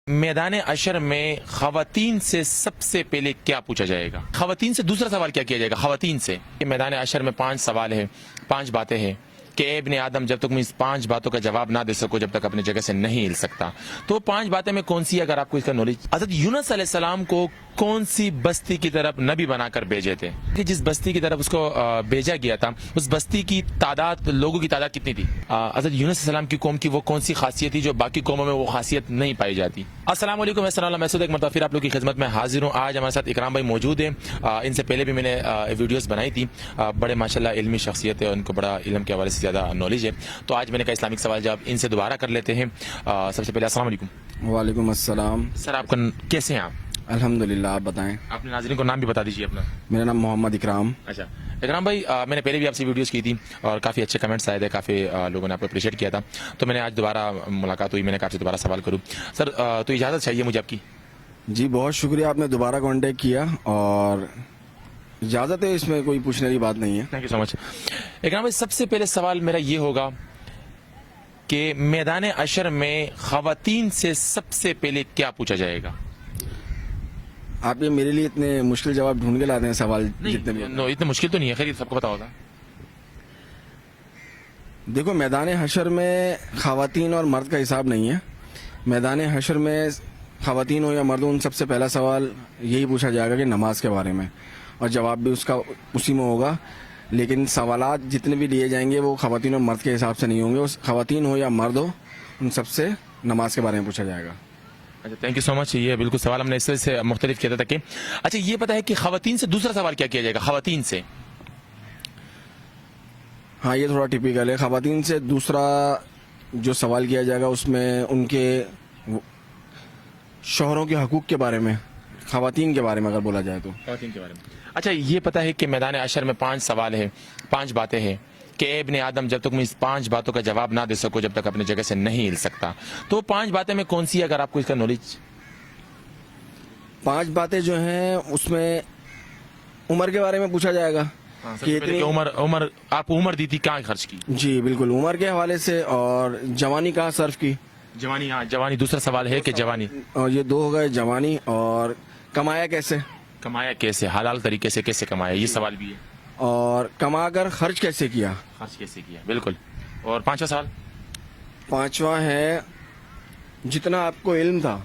میدان عشر میں خواتین سے سب سے پہلے کیا پوچھا جائے گا؟ خواتین سے دوسرا سوال کیا کیا جائے گا؟ خواتین سے میدان عشر میں 5 سوال ہے، 5 باتیں ہیں کہ اے ابن آدم جب تک میں اس 5 باتوں کا جواب نہ دے سکو جب تک اپنی جگہ سے نہیں ہل سکتا. تو 5 باتیں میں کون سی؟ اگر آپ کو اس کا نالج. حضرت یونس علیہ السلام کو کون سی بستی کی طرف نبی بنا کر بھیجے تھے؟ کہ جس بستی کی طرف اس کو بھیجا گیا تھا اس بستی کی تعداد، لوگوں کی تعداد کتنی تھی؟ حضرت یونس علیہ السلام کی قوم کی وہ کون سی خاصیت تھی جو باقی قوموں میں وہ خاصیت نہیں پائی جاتی؟ السلام علیکم، میں مسعود ایک مرتبہ پھر آپ لوگ کی خدمت میں حاضر ہوں. آج ہمارے ساتھ اکرام بھائی موجود ہیں. ان سے پہلے بھی میں نے ویڈیوز بنائی تھی. بڑے ماشاءاللہ علمی شخصیت ہے، ان کو بڑا علم کے حوالے سے زیادہ نالج ہے. تو آج میں نے کہا اسلامک سوال جواب ان سے دوبارہ کر لیتے ہیں. سب سے پہلے السلام علیکم. وعلیکم السلام. سر آپ کا کیسے ہیں آپ؟ الحمدللہ، آپ بتائیں. اپنے ناظرین کو نام بھی بتا دیجیے اپنا. میرا نام محمد اکرام. اچھا اکرام بھائی، میں نے پہلے بھی آپ سے ویڈیوز کی تھی اور کافی اچھے کمنٹس آئے تھے، کافی لوگوں نے آپ کو اپریشیٹ کیا تھا. تو میں نے آج دوبارہ ملاقات ہوئی، میں نے کہا آپ سے دوبارہ سوال کروں. سر تو اجازت چاہیے مجھے آپ کی؟ جی بہت شکریہ، آپ نے دوبارہ کانٹیکٹ کیا اور اجازت ہے، اس میں کوئی پوچھنے والی بات نہیں ہے. تھینک یو سو مچ. اکرام بھائی، سب سے پہلے سوال میرا یہ ہوگا کہ میدان عشر میں خواتین سے سب سے پہلے کیا پوچھا جائے گا؟ آپ یہ میرے لیے اتنے مشکل جواب ڈھونڈ کے لاتے ہیں سوال جتنے بھی. اتنا مشکل تو نہیں ہے، خیر سب کو پتا ہوگا. دیکھو، میدان حشر میں خواتین اور مرد کا حساب نہیں ہے. میدان حشر میں خواتین ہو یا مرد ہو، ان سب سے پہلا سوال یہی پوچھا جائے گا کہ نماز کے بارے میں، اور جواب بھی اس کا اسی میں ہوگا. لیکن سوالات جتنے بھی لیے جائیں گے وہ خواتین اور مرد کے حساب سے نہیں ہوں گے. خواتین ہو یا مرد ہو، ان سب سے نماز کے بارے میں پوچھا جائے گا. اچھا تھینک یو سو مچ. یہ بالکل سوال ہم نے اس طرح سے مختلف کیا تھا کہ اچھا یہ پتا ہے کہ خواتین سے دوسرا سوال کیا کیا جائے گا؟ خواتین سے ہاں، یہ تھوڑا ٹپیکل ہے. خواتین سے دوسرا جو سوال کیا جائے گا اس میں ان کے شوہروں کے حقوق کے بارے میں، خواتین کے بارے میں اگر بولا جائے تو. خواتین کے بارے میں. اچھا یہ پتا ہے کہ میدان عشر میں 5 سوال ہے، 5 باتیں ہیں کہ اے ابن آدم جب تک میں اس 5 باتوں کا جواب نہ دے سکو جب تک اپنی جگہ سے نہیں ہل سکتا. تو 5 باتیں میں کون سی ہے اگر آپ کو اس کا نالج؟ 5 باتیں جو ہیں اس میں عمر کے بارے میں پوچھا جائے گا کہ عمر آپ عمر دی تھی کہاں خرچ کی؟ جی بالکل، عمر کے حوالے سے، اور جوانی کہاں صرف کی. جوانی. ہاں جوانی دوسرا سوال ہے کہ جوانی. اور یہ 2 ہو گئے، جوانی اور کمایا کیسے، کمایا کیسے، حلال طریقے سے کیسے کمایا، یہ سوال بھی ہے. اور کما کر خرچ کیسے کیا. خرچ کیسے کیا، بالکل. اور 5واں سوال؟ 5واں ہے جتنا آپ کو علم تھا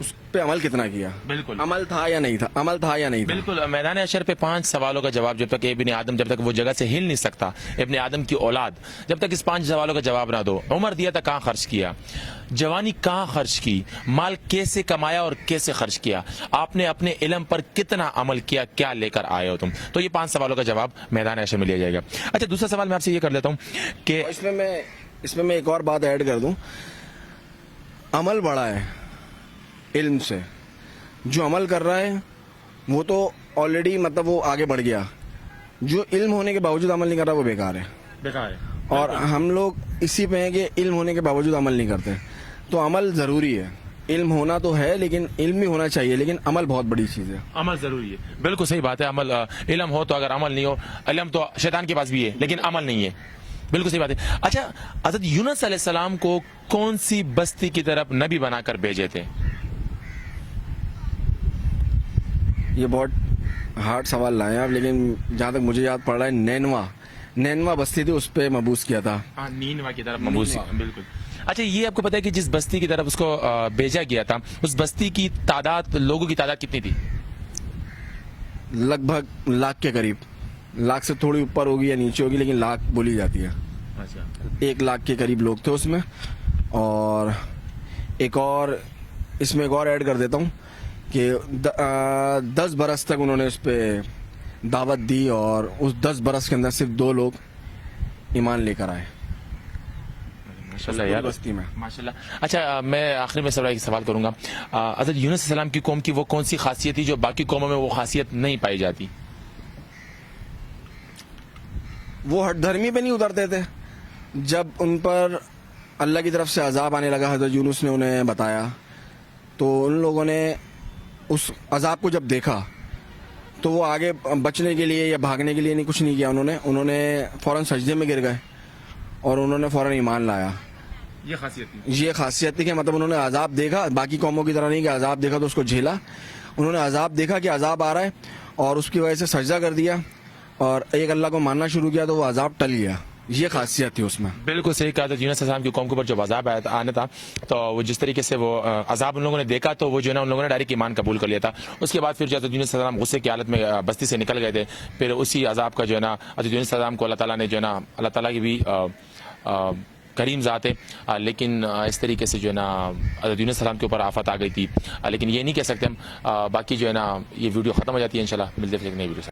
اس پہ عمل کتنا کیا. بالکل. عمل تھا یا نہیں تھا، عمل تھا یا نہیں تھا. بالکل. میدان عشر پہ 5 سوالوں کا جواب جب تک ابن آدم جب تک وہ جگہ سے ہل نہیں سکتا، ابن آدم کی اولاد جب تک اس 5 سوالوں کا جواب نہ دو. عمر دیا تھا کہاں خرچ کیا، جوانی کہاں خرچ کی، مال کیسے کمایا اور کیسے خرچ کیا، آپ نے اپنے علم پر کتنا عمل کیا، کیا لے کر آئے ہو تم. تو یہ 5 سوالوں کا جواب میدان عشر میں لیا جائے گا. اچھا دوسرا سوال میں آپ سے یہ کر لیتا ہوں کہ اس میں میں ایک اور بات ایڈ کر دوں. عمل بڑا ہے علم سے. جو عمل کر رہا ہے وہ تو آلریڈی مطلب وہ آگے بڑھ گیا. جو علم ہونے کے باوجود عمل نہیں کر رہا وہ بیکار ہے. بیکار ہے. اور ہم لوگ اسی پہ ہیں کہ علم ہونے کے باوجود عمل نہیں کرتے. تو عمل ضروری ہے. علم ہونا تو ہے لیکن علم بھی ہونا چاہیے، لیکن عمل بہت بڑی چیز ہے. عمل ضروری ہے، بالکل صحیح بات ہے. عمل، علم ہو تو اگر عمل نہیں ہو، علم تو شیطان کے پاس بھی ہے لیکن عمل نہیں ہے. بالکل صحیح بات ہے. اچھا حضرت یونس علیہ السلام کو کون سی بستی کی طرف نبی بنا کر بھیجے تھے؟ یہ بہت ہارڈ سوال لائے آپ، لیکن جہاں تک مجھے یاد پڑ رہا ہے نینوا بستی تھی، اس پہ مبوس کیا تھا. نینوا کی طرف مبوس. بالکل. اچھا یہ آپ کو پتا ہے کہ جس بستی کی طرف اس کو بھیجا گیا تھا اس بستی کی تعداد، لوگوں کی تعداد کتنی تھی؟ لگ بھگ 1,00,000 کے قریب. 1,00,000 سے تھوڑی اوپر ہوگی یا نیچے ہوگی، لیکن 1,00,000 بولی جاتی ہے. اچھا 1,00,000 کے قریب لوگ تھے اس میں. اور اس میں ایک اور ایڈ کر دیتا ہوں کہ 10 برس تک انہوں نے اس پہ دعوت دی اور اس 10 برس کے اندر صرف 2 لوگ ایمان لے کر آئے. ماشاءاللہ یار، بستی میں. ماشاءاللہ. اچھا میں آخری میں سوال کروں گا. حضرت یونس علیہ السلام کی قوم کی وہ کون سی خاصیت تھی جو باقی قوموں میں وہ خاصیت نہیں پائی جاتی؟ وہ ہٹ دھرمی پہ نہیں اترتے تھے. جب ان پر اللہ کی طرف سے عذاب آنے لگا، حضرت یونس نے انہیں بتایا، تو ان لوگوں نے اس عذاب کو جب دیکھا تو وہ آگے بچنے کے لیے یا بھاگنے کے لیے نہیں کچھ نہیں کیا. انہوں نے فوراً سجدے میں گر گئے اور انہوں نے فوراً ایمان لایا. یہ خاصیت تھی. یہ خاصیت تھی کہ مطلب انہوں نے عذاب دیکھا, باقی قوموں کی طرح نہیں کہ عذاب دیکھا تو اس کو جھیلا. انہوں نے عذاب دیکھا کہ عذاب آ رہا ہے اور اس کی وجہ سے سجدہ کر دیا اور ایک اللہ کو ماننا شروع کیا تو وہ عذاب ٹل گیا. یہ خاصیت تھی اس میں. بالکل صحیح کہا. تو یونس علیہ السلام کی قوم کے اوپر جو عذاب آنا تھا تو وہ جس طریقے سے وہ عذاب ان لوگوں نے دیکھا تو وہ جو ہے نا ان لوگوں نے ڈائریکٹ ایمان قبول کر لیا تھا. اس کے بعد پھر جو ہے یونس علیہ السلام غصے کی حالت میں بستی سے نکل گئے تھے. پھر اسی عذاب کا جو ہے نا حضرت یونس علیہ السلام کو اللہ تعالیٰ نے جو ہے نا اللہ تعالیٰ کی بھی کریم ذات ہے, لیکن اس طریقے سے جو ہے نا حضرت یونس السلام کے اوپر آفت آ گئی تھی. لیکن یہ نہیں کہہ سکتے ہم. باقی جو ہے نا یہ ویڈیو ختم ہو جاتی ہے انشاءاللہ. ملتے ہیں ایک نئی ویڈیو سے.